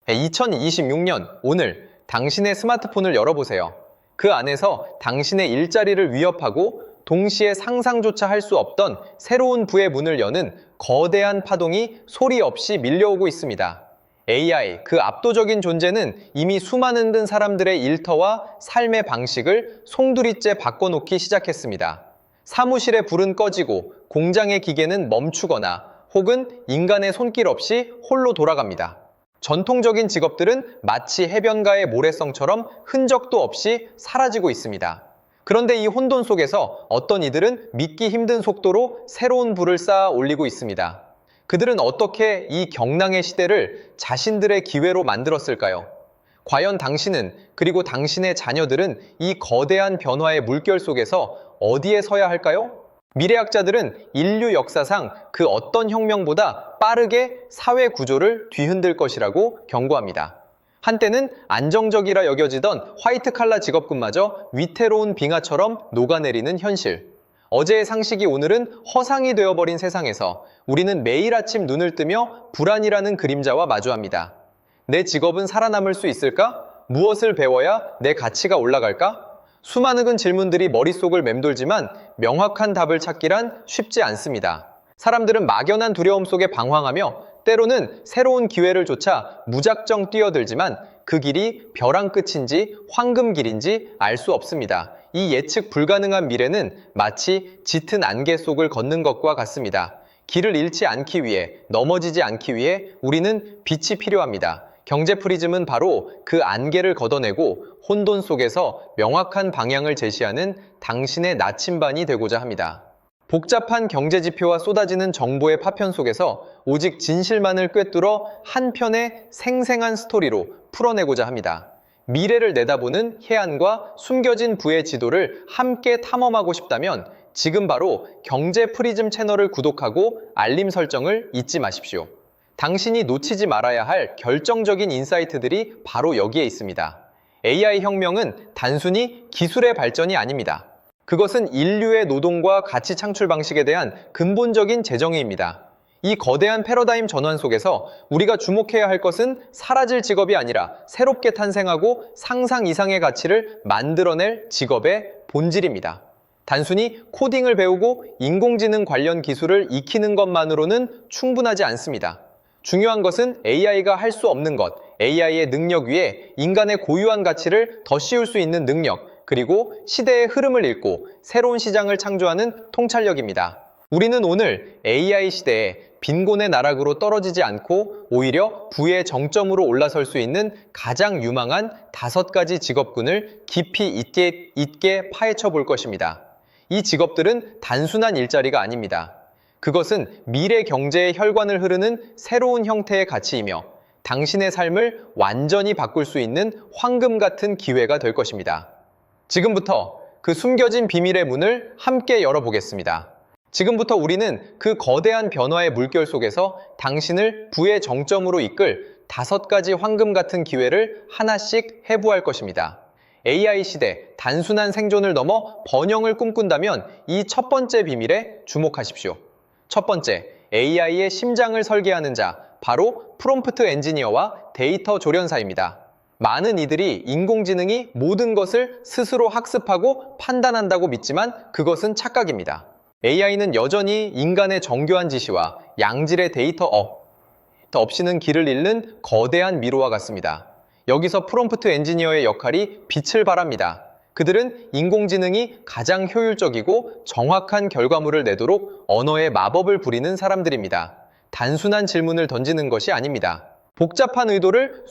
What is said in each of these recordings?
2026년 오늘 당신의 스마트폰을 열어보세요. 그 안에서 당신의 일자리를 위협하고 동시에 상상조차 할 수 없던 새로운 부의 문을 여는 거대한 파동이 소리 없이 밀려오고 있습니다. AI, 그 압도적인 존재는 이미 수많은 사람들의 일터와 삶의 방식을 송두리째 바꿔놓기 시작했습니다. 사무실의 불은 꺼지고 공장의 기계는 멈추거나 혹은 인간의 손길 없이 홀로 돌아갑니다. 전통적인 직업들은 마치 해변가의 모래성처럼 흔적도 없이 사라지고 있습니다. 그런데 이 혼돈 속에서 어떤 이들은 믿기 힘든 속도로 새로운 부를 쌓아 올리고 있습니다. 그들은 어떻게 이 경랑의 시대를 자신들의 기회로 만들었을까요? 과연 당신은 그리고 당신의 자녀들은 이 거대한 변화의 물결 속에서 어디에 서야 할까요? 미래학자들은 인류 역사상 그 어떤 혁명보다 빠르게 사회 구조를 뒤흔들 것이라고 경고합니다. 한때는 안정적이라 여겨지던 화이트 칼라 직업군마저 위태로운 빙하처럼 녹아내리는 현실. 어제의 상식이 오늘은 허상이 되어버린 세상에서 우리는 매일 아침 눈을 뜨며 불안이라는 그림자와 마주합니다. 내 직업은 살아남을 수 있을까? 무엇을 배워야 내 가치가 올라갈까? 수많은 질문들이 머릿속을 맴돌지만 명확한 답을 찾기란 쉽지 않습니다. 사람들은 막연한 두려움 속에 방황하며 때로는 새로운 기회를 쫓아 무작정 뛰어들지만 그 길이 벼랑 끝인지 황금길인지 알 수 없습니다. 이 예측 불가능한 미래는 마치 짙은 안개 속을 걷는 것과 같습니다. 길을 잃지 않기 위해, 넘어지지 않기 위해 우리는 빛이 필요합니다. 경제 프리즘은 바로 그 안개를 걷어내고 혼돈 속에서 명확한 방향을 제시하는 당신의 나침반이 되고자 합니다. 복잡한 경제 지표와 쏟아지는 정보의 파편 속에서 오직 진실만을 꿰뚫어 한 편의 생생한 스토리로 풀어내고자 합니다. 미래를 내다보는 해안과 숨겨진 부의 지도를 함께 탐험하고 싶다면 지금 바로 경제 프리즘 채널을 구독하고 알림 설정을 잊지 마십시오. 당신이 놓치지 말아야 할 결정적인 인사이트들이 바로 여기에 있습니다. AI 혁명은 단순히 기술의 발전이 아닙니다. 그것은 인류의 노동과 가치 창출 방식에 대한 근본적인 재정의입니다. 이 거대한 패러다임 전환 속에서 우리가 주목해야 할 것은 사라질 직업이 아니라 새롭게 탄생하고 상상 이상의 가치를 만들어낼 직업의 본질입니다. 단순히 코딩을 배우고 인공지능 관련 기술을 익히는 것만으로는 충분하지 않습니다. 중요한 것은 AI가 할 수 없는 것, AI의 능력 위에 인간의 고유한 가치를 더 씌울 수 있는 능력, 그리고 시대의 흐름을 읽고 새로운 시장을 창조하는 통찰력입니다. 우리는 오늘 AI 시대에 빈곤의 나락으로 떨어지지 않고 오히려 부의 정점으로 올라설 수 있는 가장 유망한 5가지 직업군을 깊이 있게 파헤쳐 볼 것입니다. 이 직업들은 단순한 일자리가 아닙니다. 그것은 미래 경제의 혈관을 흐르는 새로운 형태의 가치이며 당신의 삶을 완전히 바꿀 수 있는 황금 같은 기회가 될 것입니다. 지금부터 그 숨겨진 비밀의 문을 함께 열어보겠습니다. 지금부터 우리는 그 거대한 변화의 물결 속에서 당신을 부의 정점으로 이끌 5가지 황금 같은 기회를 하나씩 해부할 것입니다. AI 시대, 단순한 생존을 넘어 번영을 꿈꾼다면 이 첫 번째 비밀에 주목하십시오. 첫 번째, AI의 심장을 설계하는 자, 바로 프롬프트 엔지니어와 데이터 조련사입니다. 많은 이들이 인공지능이 모든 것을 스스로 학습하고 판단한다고 믿지만 그것은 착각입니다. AI는 여전히 인간의 정교한 지시와 양질의 데이터 없이는 길을 잃는 거대한 미로와 같습니다. 여기서 프롬프트 엔지니어의 역할이 빛을 발합니다. 그들은 인공지능이 가장 효율적이고 정확한 결과물을 내도록 언어의 마법을 부리는 사람들입니다. 단순한 질문을 던지는 것이 아닙니다. 복잡한 의도를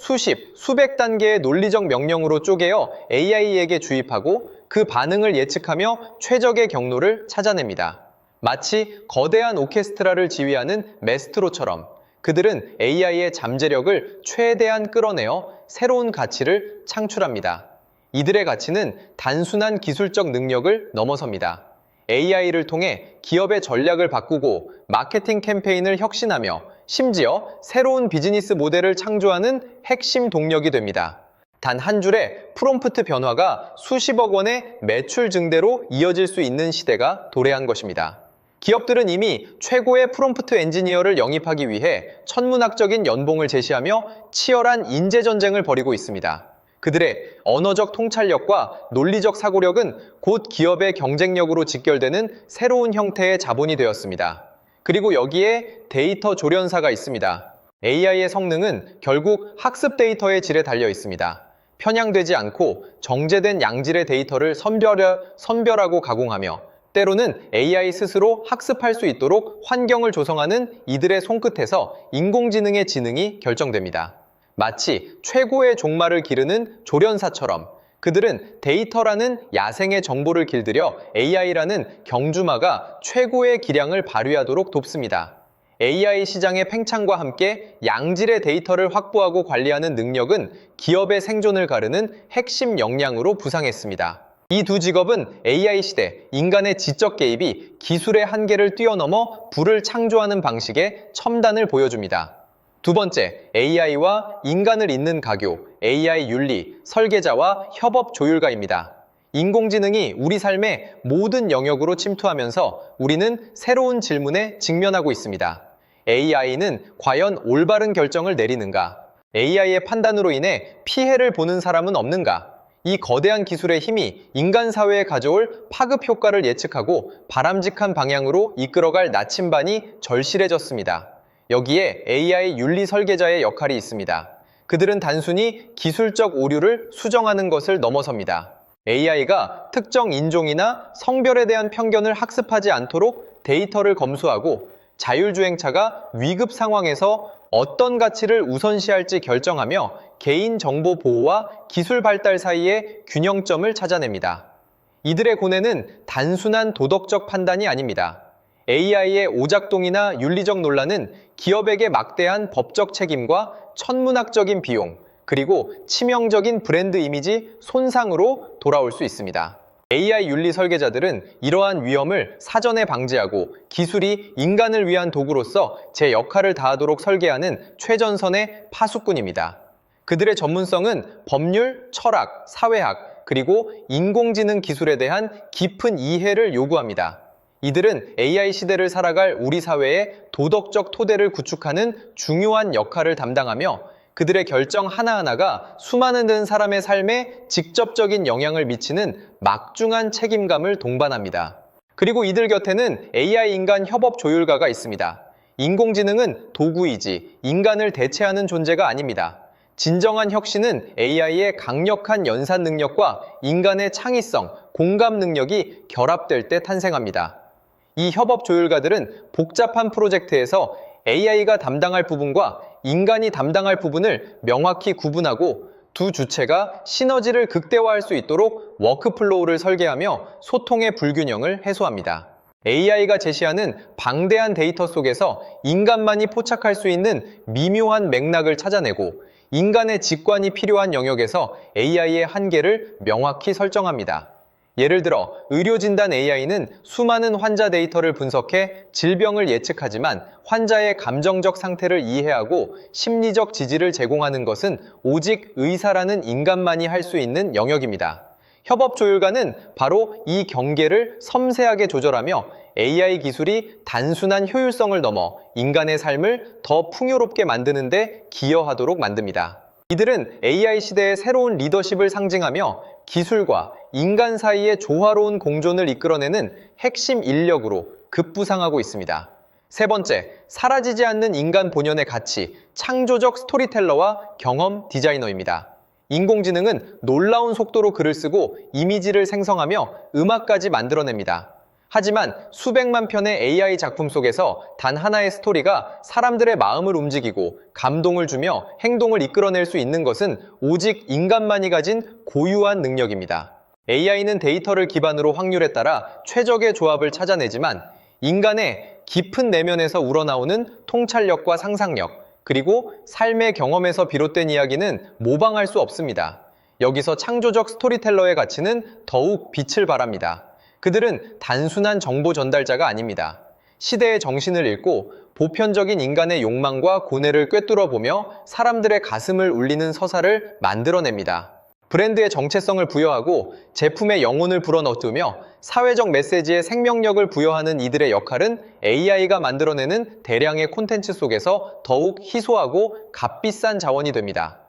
수백 단계의 논리적 명령으로 쪼개어 AI에게 주입하고 그 반응을 예측하며 최적의 경로를 찾아냅니다. 마치 거대한 오케스트라를 지휘하는 메스트로처럼 그들은 AI의 잠재력을 최대한 끌어내어 새로운 가치를 창출합니다. 이들의 가치는 단순한 기술적 능력을 넘어섭니다. AI를 통해 기업의 전략을 바꾸고 마케팅 캠페인을 혁신하며 심지어 새로운 비즈니스 모델을 창조하는 핵심 동력이 됩니다. 단 한 줄의 프롬프트 변화가 수십억 원의 매출 증대로 이어질 수 있는 시대가 도래한 것입니다. 기업들은 이미 최고의 프롬프트 엔지니어를 영입하기 위해 천문학적인 연봉을 제시하며 치열한 인재 전쟁을 벌이고 있습니다. 그들의 언어적 통찰력과 논리적 사고력은 곧 기업의 경쟁력으로 직결되는 새로운 형태의 자본이 되었습니다. 그리고 여기에 데이터 조련사가 있습니다. AI의 성능은 결국 학습 데이터의 질에 달려 있습니다. 편향되지 않고 정제된 양질의 데이터를 선별하고 가공하며 때로는 AI 스스로 학습할 수 있도록 환경을 조성하는 이들의 손끝에서 인공지능의 지능이 결정됩니다. 마치 최고의 종말을 기르는 조련사처럼 그들은 데이터라는 야생의 정보를 길들여 AI라는 경주마가 최고의 기량을 발휘하도록 돕습니다. AI 시장의 팽창과 함께 양질의 데이터를 확보하고 관리하는 능력은 기업의 생존을 가르는 핵심 역량으로 부상했습니다. 이 두 직업은 AI 시대 인간의 지적 개입이 기술의 한계를 뛰어넘어 부를 창조하는 방식의 첨단을 보여줍니다. 두 번째, AI와 인간을 잇는 가교, AI 윤리, 설계자와 협업 조율가입니다. 인공지능이 우리 삶의 모든 영역으로 침투하면서 우리는 새로운 질문에 직면하고 있습니다. AI는 과연 올바른 결정을 내리는가? AI의 판단으로 인해 피해를 보는 사람은 없는가? 이 거대한 기술의 힘이 인간 사회에 가져올 파급 효과를 예측하고 바람직한 방향으로 이끌어갈 나침반이 절실해졌습니다. 여기에 AI 윤리 설계자의 역할이 있습니다. 그들은 단순히 기술적 오류를 수정하는 것을 넘어섭니다. AI가 특정 인종이나 성별에 대한 편견을 학습하지 않도록 데이터를 검수하고 자율주행차가 위급 상황에서 어떤 가치를 우선시할지 결정하며 개인정보 보호와 기술 발달 사이의 균형점을 찾아냅니다. 이들의 고뇌는 단순한 도덕적 판단이 아닙니다. AI의 오작동이나 윤리적 논란은 기업에게 막대한 법적 책임과 천문학적인 비용, 그리고 치명적인 브랜드 이미지 손상으로 돌아올 수 있습니다. AI 윤리 설계자들은 이러한 위험을 사전에 방지하고 기술이 인간을 위한 도구로서 제 역할을 다하도록 설계하는 최전선의 파수꾼입니다. 그들의 전문성은 법률, 철학, 사회학, 그리고 인공지능 기술에 대한 깊은 이해를 요구합니다. 이들은 AI 시대를 살아갈 우리 사회의 도덕적 토대를 구축하는 중요한 역할을 담당하며 그들의 결정 하나하나가 수많은 사람의 삶에 직접적인 영향을 미치는 막중한 책임감을 동반합니다. 그리고 이들 곁에는 AI 인간 협업 조율가가 있습니다. 인공지능은 도구이지 인간을 대체하는 존재가 아닙니다. 진정한 혁신은 AI의 강력한 연산 능력과 인간의 창의성, 공감 능력이 결합될 때 탄생합니다. 이 협업 조율가들은 복잡한 프로젝트에서 AI가 담당할 부분과 인간이 담당할 부분을 명확히 구분하고 두 주체가 시너지를 극대화할 수 있도록 워크플로우를 설계하며 소통의 불균형을 해소합니다. AI가 제시하는 방대한 데이터 속에서 인간만이 포착할 수 있는 미묘한 맥락을 찾아내고 인간의 직관이 필요한 영역에서 AI의 한계를 명확히 설정합니다. 예를 들어 의료진단 AI는 수많은 환자 데이터를 분석해 질병을 예측하지만 환자의 감정적 상태를 이해하고 심리적 지지를 제공하는 것은 오직 의사라는 인간만이 할 수 있는 영역입니다. 협업 조율가는 바로 이 경계를 섬세하게 조절하며 AI 기술이 단순한 효율성을 넘어 인간의 삶을 더 풍요롭게 만드는 데 기여하도록 만듭니다. 이들은 AI 시대의 새로운 리더십을 상징하며 기술과 인간 사이의 조화로운 공존을 이끌어내는 핵심 인력으로 급부상하고 있습니다. 세 번째, 사라지지 않는 인간 본연의 가치, 창조적 스토리텔러와 경험 디자이너입니다. 인공지능은 놀라운 속도로 글을 쓰고 이미지를 생성하며 음악까지 만들어냅니다. 하지만 수백만 편의 AI 작품 속에서 단 하나의 스토리가 사람들의 마음을 움직이고 감동을 주며 행동을 이끌어낼 수 있는 것은 오직 인간만이 가진 고유한 능력입니다. AI는 데이터를 기반으로 확률에 따라 최적의 조합을 찾아내지만 인간의 깊은 내면에서 우러나오는 통찰력과 상상력, 그리고 삶의 경험에서 비롯된 이야기는 모방할 수 없습니다. 여기서 창조적 스토리텔러의 가치는 더욱 빛을 발합니다. 그들은 단순한 정보 전달자가 아닙니다. 시대의 정신을 읽고 보편적인 인간의 욕망과 고뇌를 꿰뚫어 보며 사람들의 가슴을 울리는 서사를 만들어냅니다. 브랜드의 정체성을 부여하고 제품의 영혼을 불어넣으며 사회적 메시지에 생명력을 부여하는 이들의 역할은 AI가 만들어내는 대량의 콘텐츠 속에서 더욱 희소하고 값비싼 자원이 됩니다.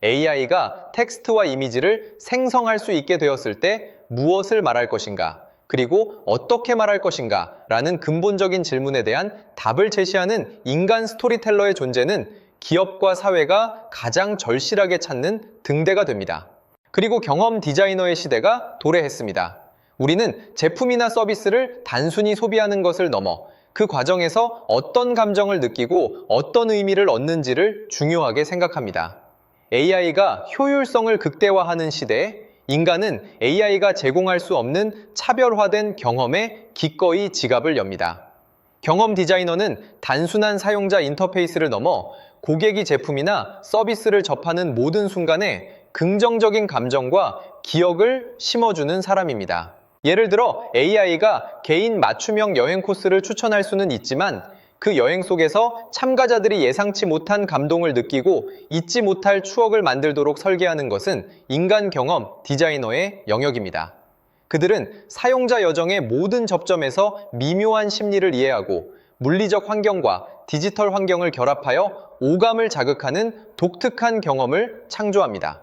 AI가 텍스트와 이미지를 생성할 수 있게 되었을 때 무엇을 말할 것인가, 그리고 어떻게 말할 것인가 라는 근본적인 질문에 대한 답을 제시하는 인간 스토리텔러의 존재는 기업과 사회가 가장 절실하게 찾는 등대가 됩니다. 그리고 경험 디자이너의 시대가 도래했습니다. 우리는 제품이나 서비스를 단순히 소비하는 것을 넘어 그 과정에서 어떤 감정을 느끼고 어떤 의미를 얻는지를 중요하게 생각합니다. AI가 효율성을 극대화하는 시대에 인간은 AI가 제공할 수 없는 차별화된 경험에 기꺼이 지갑을 엽니다. 경험 디자이너는 단순한 사용자 인터페이스를 넘어 고객이 제품이나 서비스를 접하는 모든 순간에 긍정적인 감정과 기억을 심어주는 사람입니다. 예를 들어 AI가 개인 맞춤형 여행 코스를 추천할 수는 있지만 그 여행 속에서 참가자들이 예상치 못한 감동을 느끼고 잊지 못할 추억을 만들도록 설계하는 것은 인간 경험 디자이너의 영역입니다. 그들은 사용자 여정의 모든 접점에서 미묘한 심리를 이해하고 물리적 환경과 디지털 환경을 결합하여 오감을 자극하는 독특한 경험을 창조합니다.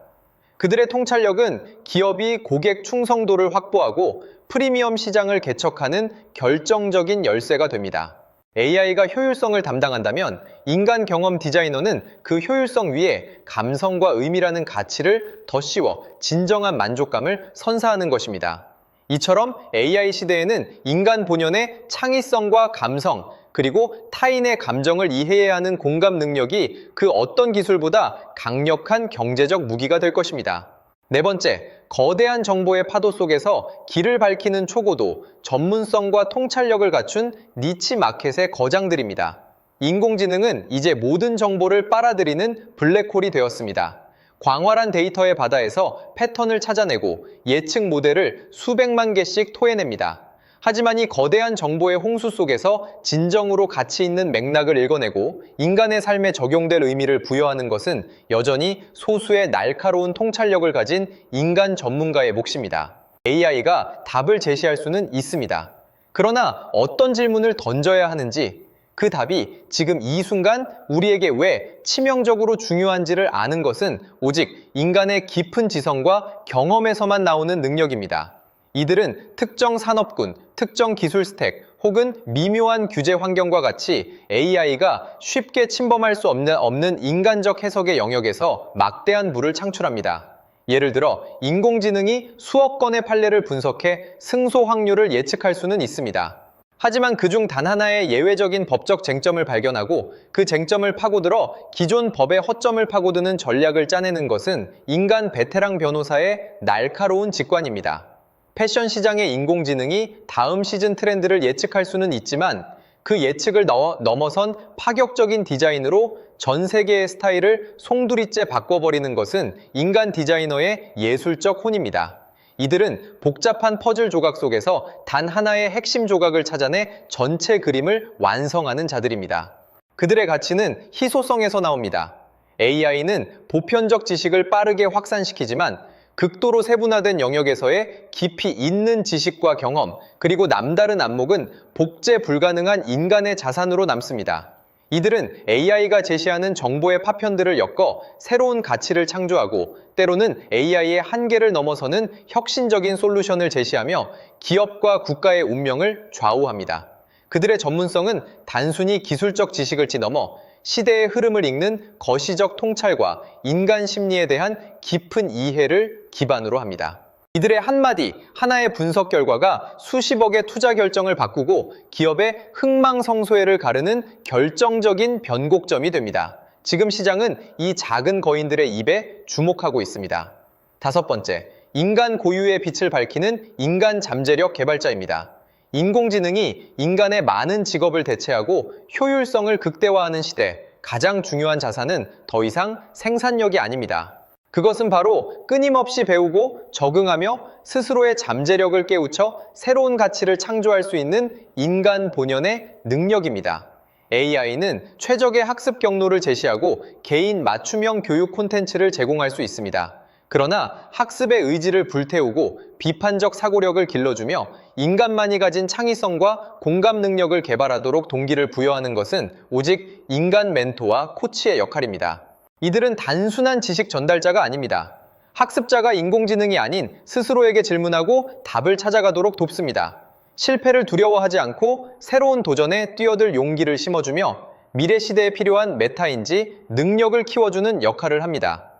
그들의 통찰력은 기업이 고객 충성도를 확보하고 프리미엄 시장을 개척하는 결정적인 열쇠가 됩니다. AI가 효율성을 담당한다면 인간 경험 디자이너는 그 효율성 위에 감성과 의미라는 가치를 더 씌워 진정한 만족감을 선사하는 것입니다. 이처럼 AI 시대에는 인간 본연의 창의성과 감성, 그리고 타인의 감정을 이해해야 하는 공감 능력이 그 어떤 기술보다 강력한 경제적 무기가 될 것입니다. 네 번째, 거대한 정보의 파도 속에서 길을 밝히는 초고도, 전문성과 통찰력을 갖춘 니치 마켓의 거장들입니다. 인공지능은 이제 모든 정보를 빨아들이는 블랙홀이 되었습니다. 광활한 데이터의 바다에서 패턴을 찾아내고 예측 모델을 수백만 개씩 토해냅니다. 하지만 이 거대한 정보의 홍수 속에서 진정으로 가치 있는 맥락을 읽어내고 인간의 삶에 적용될 의미를 부여하는 것은 여전히 소수의 날카로운 통찰력을 가진 인간 전문가의 몫입니다. AI가 답을 제시할 수는 있습니다. 그러나 어떤 질문을 던져야 하는지, 그 답이 지금 이 순간 우리에게 왜 치명적으로 중요한지를 아는 것은 오직 인간의 깊은 지성과 경험에서만 나오는 능력입니다. 이들은 특정 산업군, 특정 기술 스택, 혹은 미묘한 규제 환경과 같이 AI가 쉽게 침범할 수 없는 인간적 해석의 영역에서 막대한 부를 창출합니다. 예를 들어 인공지능이 수억 건의 판례를 분석해 승소 확률을 예측할 수는 있습니다. 하지만 그중 단 하나의 예외적인 법적 쟁점을 발견하고 그 쟁점을 파고들어 기존 법의 허점을 파고드는 전략을 짜내는 것은 인간 베테랑 변호사의 날카로운 직관입니다. 패션 시장의 인공지능이 다음 시즌 트렌드를 예측할 수는 있지만 그 예측을 넘어선 파격적인 디자인으로 전 세계의 스타일을 송두리째 바꿔버리는 것은 인간 디자이너의 예술적 혼입니다. 이들은 복잡한 퍼즐 조각 속에서 단 하나의 핵심 조각을 찾아내 전체 그림을 완성하는 자들입니다. 그들의 가치는 희소성에서 나옵니다. AI는 보편적 지식을 빠르게 확산시키지만 극도로 세분화된 영역에서의 깊이 있는 지식과 경험, 그리고 남다른 안목은 복제 불가능한 인간의 자산으로 남습니다. 이들은 AI가 제시하는 정보의 파편들을 엮어 새로운 가치를 창조하고 때로는 AI의 한계를 넘어서는 혁신적인 솔루션을 제시하며 기업과 국가의 운명을 좌우합니다. 그들의 전문성은 단순히 기술적 지식을 뛰어넘어 시대의 흐름을 읽는 거시적 통찰과 인간 심리에 대한 깊은 이해를 기반으로 합니다. 이들의 한마디, 하나의 분석 결과가 수십억의 투자 결정을 바꾸고 기업의 흥망성쇠를 가르는 결정적인 변곡점이 됩니다. 지금 시장은 이 작은 거인들의 입에 주목하고 있습니다. 다섯 번째, 인간 고유의 빛을 밝히는 인간 잠재력 개발자입니다. 인공지능이 인간의 많은 직업을 대체하고 효율성을 극대화하는 시대, 가장 중요한 자산은 더 이상 생산력이 아닙니다. 그것은 바로 끊임없이 배우고 적응하며 스스로의 잠재력을 깨우쳐 새로운 가치를 창조할 수 있는 인간 본연의 능력입니다. AI는 최적의 학습 경로를 제시하고 개인 맞춤형 교육 콘텐츠를 제공할 수 있습니다. 그러나 학습의 의지를 불태우고 비판적 사고력을 길러주며 인간만이 가진 창의성과 공감 능력을 개발하도록 동기를 부여하는 것은 오직 인간 멘토와 코치의 역할입니다. 이들은 단순한 지식 전달자가 아닙니다. 학습자가 인공지능이 아닌 스스로에게 질문하고 답을 찾아가도록 돕습니다. 실패를 두려워하지 않고 새로운 도전에 뛰어들 용기를 심어주며 미래 시대에 필요한 메타인지 능력을 키워주는 역할을 합니다.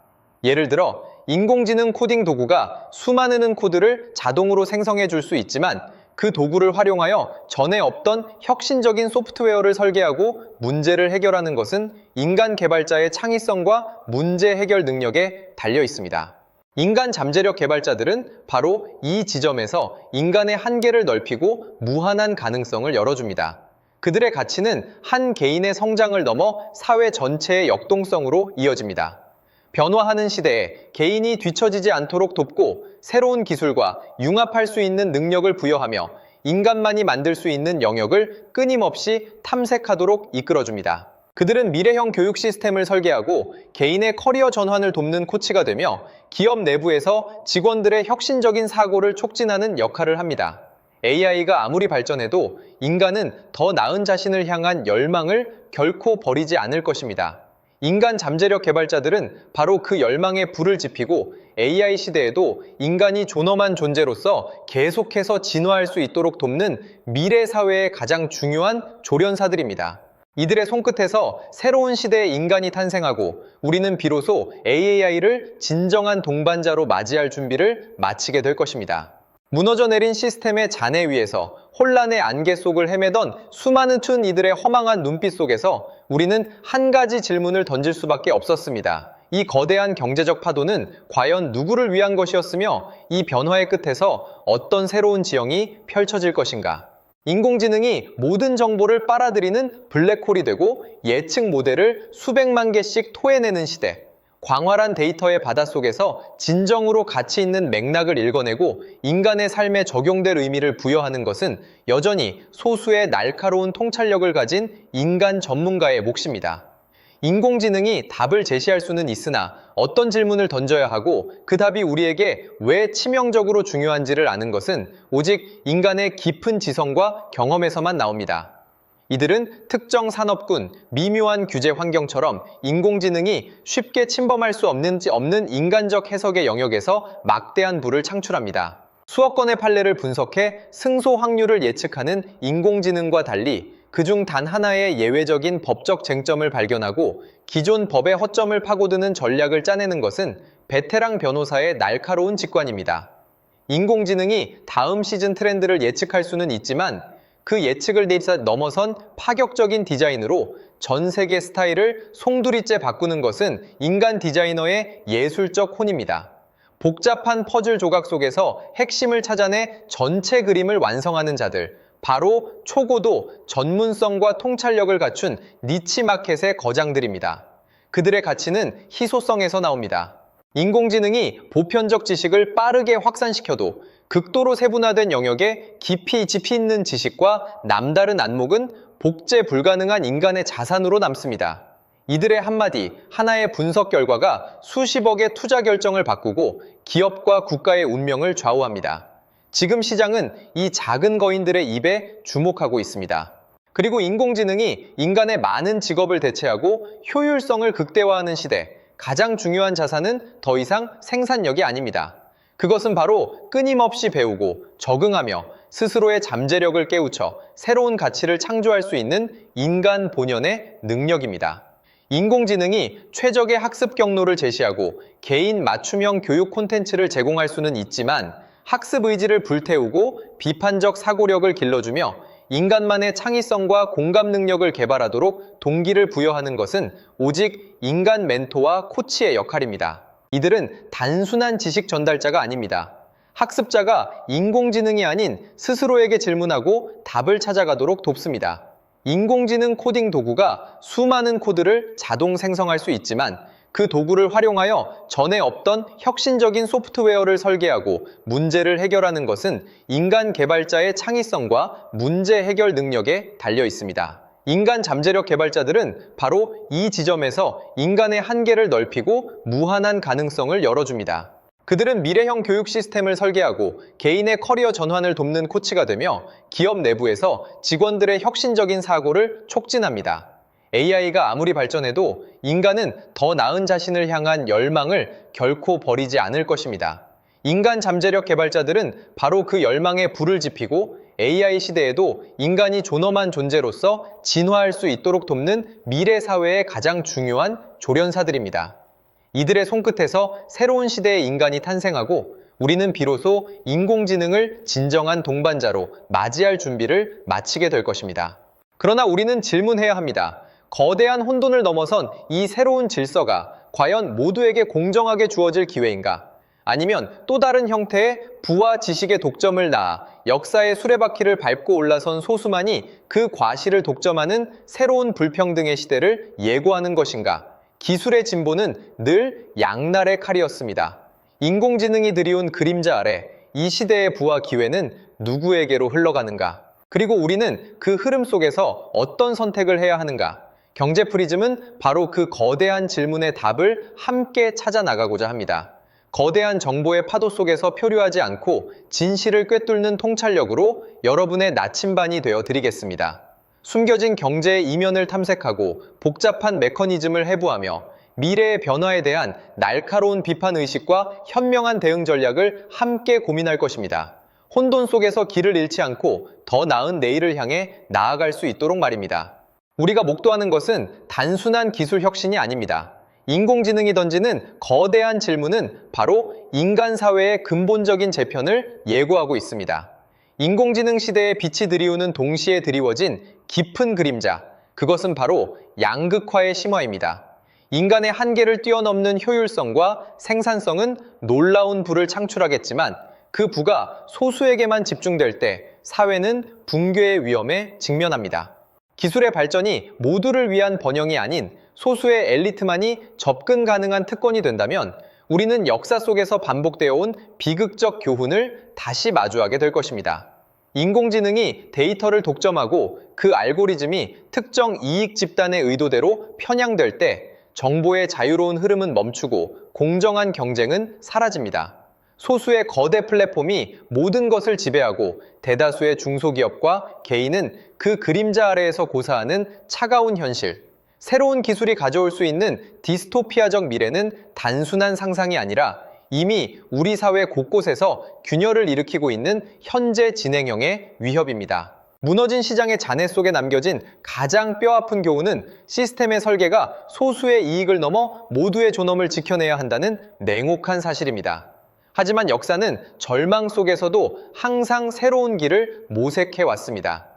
예를 들어 인공지능 코딩 도구가 수많은 코드를 자동으로 생성해 줄 수 있지만 그 도구를 활용하여 전에 없던 혁신적인 소프트웨어를 설계하고 문제를 해결하는 것은 인간 개발자의 창의성과 문제 해결 능력에 달려 있습니다. 인간 잠재력 개발자들은 바로 이 지점에서 인간의 한계를 넓히고 무한한 가능성을 열어줍니다. 그들의 가치는 한 개인의 성장을 넘어 사회 전체의 역동성으로 이어집니다. 변화하는 시대에 개인이 뒤처지지 않도록 돕고 새로운 기술과 융합할 수 있는 능력을 부여하며 인간만이 만들 수 있는 영역을 끊임없이 탐색하도록 이끌어줍니다. 그들은 미래형 교육 시스템을 설계하고 개인의 커리어 전환을 돕는 코치가 되며 기업 내부에서 직원들의 혁신적인 사고를 촉진하는 역할을 합니다. AI가 아무리 발전해도 인간은 더 나은 자신을 향한 열망을 결코 버리지 않을 것입니다. 인간 잠재력 개발자들은 바로 그 열망에 불을 지피고 AI 시대에도 인간이 존엄한 존재로서 계속해서 진화할 수 있도록 돕는 미래 사회의 가장 중요한 조련사들입니다. 이들의 손끝에서 새로운 시대의 인간이 탄생하고 우리는 비로소 AI를 진정한 동반자로 맞이할 준비를 마치게 될 것입니다. 무너져 내린 시스템의 잔해 위에서 혼란의 안개 속을 헤매던 수많은 이들의 허망한 눈빛 속에서 우리는 한 가지 질문을 던질 수밖에 없었습니다. 이 거대한 경제적 파도는 과연 누구를 위한 것이었으며 이 변화의 끝에서 어떤 새로운 지형이 펼쳐질 것인가? 인공지능이 모든 정보를 빨아들이는 블랙홀이 되고 예측 모델을 수백만 개씩 토해내는 시대. 광활한 데이터의 바닷속에서 진정으로 가치 있는 맥락을 읽어내고 인간의 삶에 적용될 의미를 부여하는 것은 여전히 소수의 날카로운 통찰력을 가진 인간 전문가의 몫입니다. 인공지능이 답을 제시할 수는 있으나 어떤 질문을 던져야 하고 그 답이 우리에게 왜 치명적으로 중요한지를 아는 것은 오직 인간의 깊은 지성과 경험에서만 나옵니다. 이들은 특정 산업군, 미묘한 규제 환경처럼 인공지능이 쉽게 침범할 수 없는 인간적 해석의 영역에서 막대한 부를 창출합니다. 수억 건의 판례를 분석해 승소 확률을 예측하는 인공지능과 달리 그중 단 하나의 예외적인 법적 쟁점을 발견하고 기존 법의 허점을 파고드는 전략을 짜내는 것은 베테랑 변호사의 날카로운 직관입니다. 인공지능이 다음 시즌 트렌드를 예측할 수는 있지만 그 예측을 넘어선 파격적인 디자인으로 전 세계 스타일을 송두리째 바꾸는 것은 인간 디자이너의 예술적 혼입니다. 복잡한 퍼즐 조각 속에서 핵심을 찾아내 전체 그림을 완성하는 자들, 바로 초고도 전문성과 통찰력을 갖춘 니치 마켓의 거장들입니다. 그들의 가치는 희소성에서 나옵니다. 인공지능이 보편적 지식을 빠르게 확산시켜도 극도로 세분화된 영역에 깊이 있는 지식과 남다른 안목은 복제 불가능한 인간의 자산으로 남습니다. 이들의 한마디, 하나의 분석 결과가 수십억의 투자 결정을 바꾸고 기업과 국가의 운명을 좌우합니다. 지금 시장은 이 작은 거인들의 입에 주목하고 있습니다. 그리고 인공지능이 인간의 많은 직업을 대체하고 효율성을 극대화하는 시대, 가장 중요한 자산은 더 이상 생산력이 아닙니다. 그것은 바로 끊임없이 배우고 적응하며 스스로의 잠재력을 깨우쳐 새로운 가치를 창조할 수 있는 인간 본연의 능력입니다. 인공지능이 최적의 학습 경로를 제시하고 개인 맞춤형 교육 콘텐츠를 제공할 수는 있지만 학습 의지를 불태우고 비판적 사고력을 길러주며 인간만의 창의성과 공감 능력을 개발하도록 동기를 부여하는 것은 오직 인간 멘토와 코치의 역할입니다. 이들은 단순한 지식 전달자가 아닙니다. 학습자가 인공지능이 아닌 스스로에게 질문하고 답을 찾아가도록 돕습니다. 인공지능 코딩 도구가 수많은 코드를 자동 생성할 수 있지만 그 도구를 활용하여 전에 없던 혁신적인 소프트웨어를 설계하고 문제를 해결하는 것은 인간 개발자의 창의성과 문제 해결 능력에 달려 있습니다. 인간 잠재력 개발자들은 바로 이 지점에서 인간의 한계를 넓히고 무한한 가능성을 열어줍니다. 그들은 미래형 교육 시스템을 설계하고 개인의 커리어 전환을 돕는 코치가 되며 기업 내부에서 직원들의 혁신적인 사고를 촉진합니다. AI가 아무리 발전해도 인간은 더 나은 자신을 향한 열망을 결코 버리지 않을 것입니다. 인간 잠재력 개발자들은 바로 그 열망에 불을 지피고 AI 시대에도 인간이 존엄한 존재로서 진화할 수 있도록 돕는 미래 사회의 가장 중요한 조련사들입니다. 이들의 손끝에서 새로운 시대의 인간이 탄생하고 우리는 비로소 인공지능을 진정한 동반자로 맞이할 준비를 마치게 될 것입니다. 그러나 우리는 질문해야 합니다. 거대한 혼돈을 넘어선 이 새로운 질서가 과연 모두에게 공정하게 주어질 기회인가? 아니면 또 다른 형태의 부와 지식의 독점을 낳아 역사의 수레바퀴를 밟고 올라선 소수만이 그 과실을 독점하는 새로운 불평등의 시대를 예고하는 것인가? 기술의 진보는 늘 양날의 칼이었습니다. 인공지능이 들이운 그림자 아래 이 시대의 부와 기회는 누구에게로 흘러가는가? 그리고 우리는 그 흐름 속에서 어떤 선택을 해야 하는가? 경제 프리즘은 바로 그 거대한 질문의 답을 함께 찾아 나가고자 합니다. 거대한 정보의 파도 속에서 표류하지 않고 진실을 꿰뚫는 통찰력으로 여러분의 나침반이 되어 드리겠습니다. 숨겨진 경제의 이면을 탐색하고 복잡한 메커니즘을 해부하며 미래의 변화에 대한 날카로운 비판의식과 현명한 대응 전략을 함께 고민할 것입니다. 혼돈 속에서 길을 잃지 않고 더 나은 내일을 향해 나아갈 수 있도록 말입니다. 우리가 목도하는 것은 단순한 기술 혁신이 아닙니다. 인공지능이 던지는 거대한 질문은 바로 인간 사회의 근본적인 재편을 예고하고 있습니다. 인공지능 시대에 빛이 드리우는 동시에 드리워진 깊은 그림자, 그것은 바로 양극화의 심화입니다. 인간의 한계를 뛰어넘는 효율성과 생산성은 놀라운 부를 창출하겠지만 그 부가 소수에게만 집중될 때 사회는 붕괴의 위험에 직면합니다. 기술의 발전이 모두를 위한 번영이 아닌 소수의 엘리트만이 접근 가능한 특권이 된다면 우리는 역사 속에서 반복되어 온 비극적 교훈을 다시 마주하게 될 것입니다. 인공지능이 데이터를 독점하고 그 알고리즘이 특정 이익 집단의 의도대로 편향될 때 정보의 자유로운 흐름은 멈추고 공정한 경쟁은 사라집니다. 소수의 거대 플랫폼이 모든 것을 지배하고 대다수의 중소기업과 개인은 그 그림자 아래에서 고사하는 차가운 현실, 새로운 기술이 가져올 수 있는 디스토피아적 미래는 단순한 상상이 아니라 이미 우리 사회 곳곳에서 균열을 일으키고 있는 현재 진행형의 위협입니다. 무너진 시장의 잔해 속에 남겨진 가장 뼈아픈 교훈은 시스템의 설계가 소수의 이익을 넘어 모두의 존엄을 지켜내야 한다는 냉혹한 사실입니다. 하지만 역사는 절망 속에서도 항상 새로운 길을 모색해 왔습니다.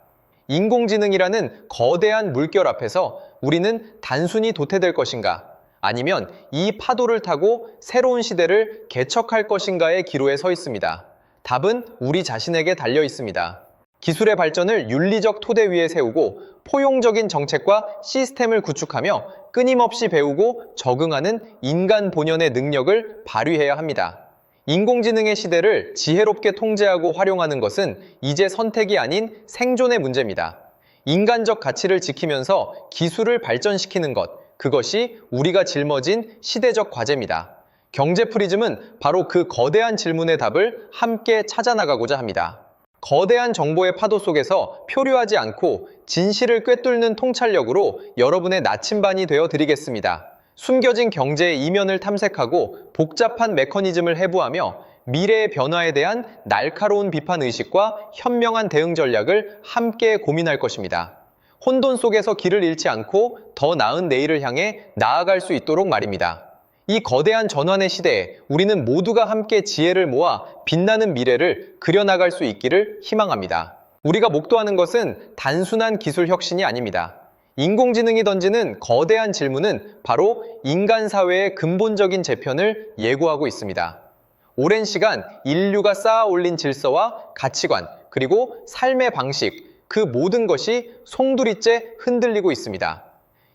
인공지능이라는 거대한 물결 앞에서 우리는 단순히 도태될 것인가? 아니면 이 파도를 타고 새로운 시대를 개척할 것인가의 기로에 서 있습니다. 답은 우리 자신에게 달려 있습니다. 기술의 발전을 윤리적 토대 위에 세우고 포용적인 정책과 시스템을 구축하며 끊임없이 배우고 적응하는 인간 본연의 능력을 발휘해야 합니다. 인공지능의 시대를 지혜롭게 통제하고 활용하는 것은 이제 선택이 아닌 생존의 문제입니다. 인간적 가치를 지키면서 기술을 발전시키는 것, 그것이 우리가 짊어진 시대적 과제입니다. 경제 프리즘은 바로 그 거대한 질문의 답을 함께 찾아나가고자 합니다. 거대한 정보의 파도 속에서 표류하지 않고 진실을 꿰뚫는 통찰력으로 여러분의 나침반이 되어 드리겠습니다. 숨겨진 경제의 이면을 탐색하고 복잡한 메커니즘을 해부하며 미래의 변화에 대한 날카로운 비판의식과 현명한 대응 전략을 함께 고민할 것입니다. 혼돈 속에서 길을 잃지 않고 더 나은 내일을 향해 나아갈 수 있도록 말입니다. 이 거대한 전환의 시대에 우리는 모두가 함께 지혜를 모아 빛나는 미래를 그려나갈 수 있기를 희망합니다. 우리가 목도하는 것은 단순한 기술 혁신이 아닙니다. 인공지능이 던지는 거대한 질문은 바로 인간 사회의 근본적인 재편을 예고하고 있습니다. 오랜 시간 인류가 쌓아 올린 질서와 가치관, 그리고 삶의 방식, 그 모든 것이 송두리째 흔들리고 있습니다.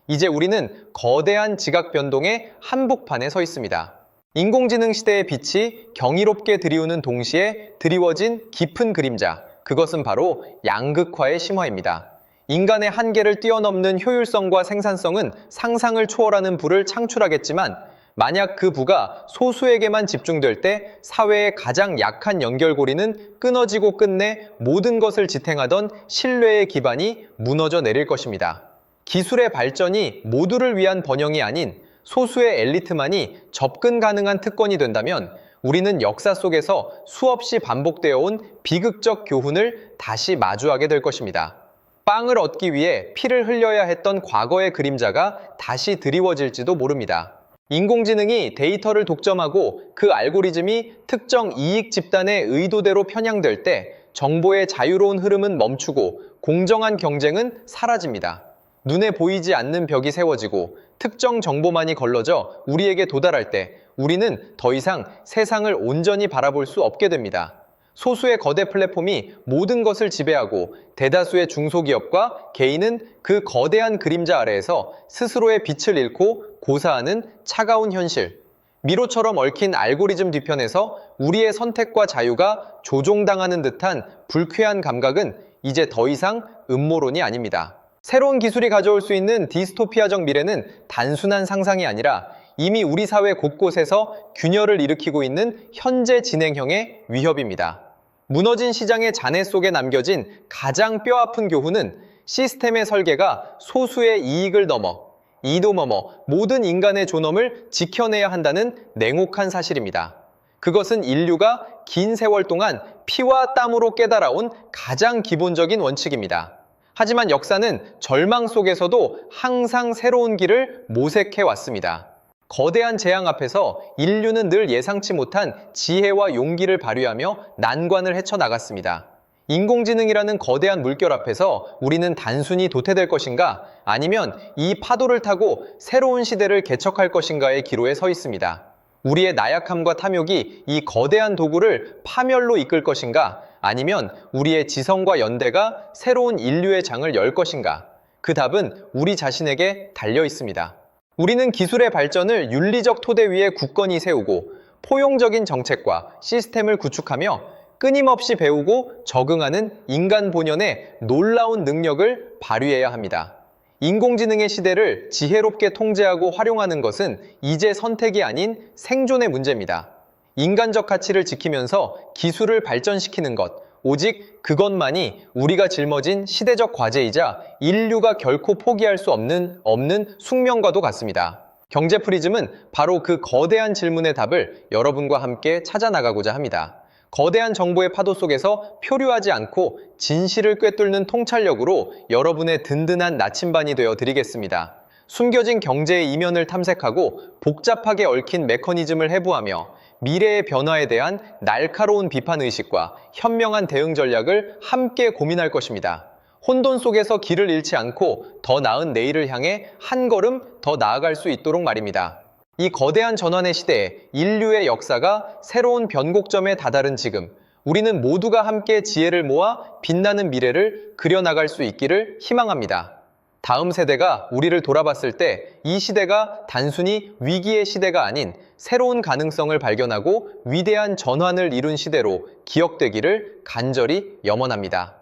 이제 우리는 거대한 지각 변동의 한복판에 서 있습니다. 인공지능 시대의 빛이 경이롭게 드리우는 동시에 드리워진 깊은 그림자, 그것은 바로 양극화의 심화입니다. 인간의 한계를 뛰어넘는 효율성과 생산성은 상상을 초월하는 부를 창출하겠지만 만약 그 부가 소수에게만 집중될 때 사회의 가장 약한 연결고리는 끊어지고 끝내 모든 것을 지탱하던 신뢰의 기반이 무너져 내릴 것입니다. 기술의 발전이 모두를 위한 번영이 아닌 소수의 엘리트만이 접근 가능한 특권이 된다면 우리는 역사 속에서 수없이 반복되어 온 비극적 교훈을 다시 마주하게 될 것입니다. 빵을 얻기 위해 피를 흘려야 했던 과거의 그림자가 다시 드리워질지도 모릅니다. 인공지능이 데이터를 독점하고 그 알고리즘이 특정 이익 집단의 의도대로 편향될 때 정보의 자유로운 흐름은 멈추고 공정한 경쟁은 사라집니다. 눈에 보이지 않는 벽이 세워지고 특정 정보만이 걸러져 우리에게 도달할 때 우리는 더 이상 세상을 온전히 바라볼 수 없게 됩니다. 소수의 거대 플랫폼이 모든 것을 지배하고 대다수의 중소기업과 개인은 그 거대한 그림자 아래에서 스스로의 빛을 잃고 고사하는 차가운 현실. 미로처럼 얽힌 알고리즘 뒤편에서 우리의 선택과 자유가 조종당하는 듯한 불쾌한 감각은 이제 더 이상 음모론이 아닙니다. 새로운 기술이 가져올 수 있는 디스토피아적 미래는 단순한 상상이 아니라 이미 우리 사회 곳곳에서 균열을 일으키고 있는 현재 진행형의 위협입니다. 무너진 시장의 잔해 속에 남겨진 가장 뼈아픈 교훈은 시스템의 설계가 소수의 이익을 넘어 이도 머머 모든 인간의 존엄을 지켜내야 한다는 냉혹한 사실입니다. 그것은 인류가 긴 세월 동안 피와 땀으로 깨달아온 가장 기본적인 원칙입니다. 하지만 역사는 절망 속에서도 항상 새로운 길을 모색해 왔습니다. 거대한 재앙 앞에서 인류는 늘 예상치 못한 지혜와 용기를 발휘하며 난관을 헤쳐나갔습니다. 인공지능이라는 거대한 물결 앞에서 우리는 단순히 도태될 것인가 아니면 이 파도를 타고 새로운 시대를 개척할 것인가의 기로에 서 있습니다. 우리의 나약함과 탐욕이 이 거대한 도구를 파멸로 이끌 것인가 아니면 우리의 지성과 연대가 새로운 인류의 장을 열 것인가? 그 답은 우리 자신에게 달려 있습니다. 우리는 기술의 발전을 윤리적 토대 위에 굳건히 세우고 포용적인 정책과 시스템을 구축하며 끊임없이 배우고 적응하는 인간 본연의 놀라운 능력을 발휘해야 합니다. 인공지능의 시대를 지혜롭게 통제하고 활용하는 것은 이제 선택이 아닌 생존의 문제입니다. 인간적 가치를 지키면서 기술을 발전시키는 것, 오직 그것만이 우리가 짊어진 시대적 과제이자 인류가 결코 포기할 수 없는 숙명과도 같습니다. 경제 프리즘은 바로 그 거대한 질문의 답을 여러분과 함께 찾아나가고자 합니다. 거대한 정보의 파도 속에서 표류하지 않고 진실을 꿰뚫는 통찰력으로 여러분의 든든한 나침반이 되어 드리겠습니다. 숨겨진 경제의 이면을 탐색하고 복잡하게 얽힌 메커니즘을 해부하며 미래의 변화에 대한 날카로운 비판의식과 현명한 대응 전략을 함께 고민할 것입니다. 혼돈 속에서 길을 잃지 않고 더 나은 내일을 향해 한 걸음 더 나아갈 수 있도록 말입니다. 이 거대한 전환의 시대에 인류의 역사가 새로운 변곡점에 다다른 지금, 우리는 모두가 함께 지혜를 모아 빛나는 미래를 그려나갈 수 있기를 희망합니다. 다음 세대가 우리를 돌아봤을 때 이 시대가 단순히 위기의 시대가 아닌 새로운 가능성을 발견하고 위대한 전환을 이룬 시대로 기억되기를 간절히 염원합니다.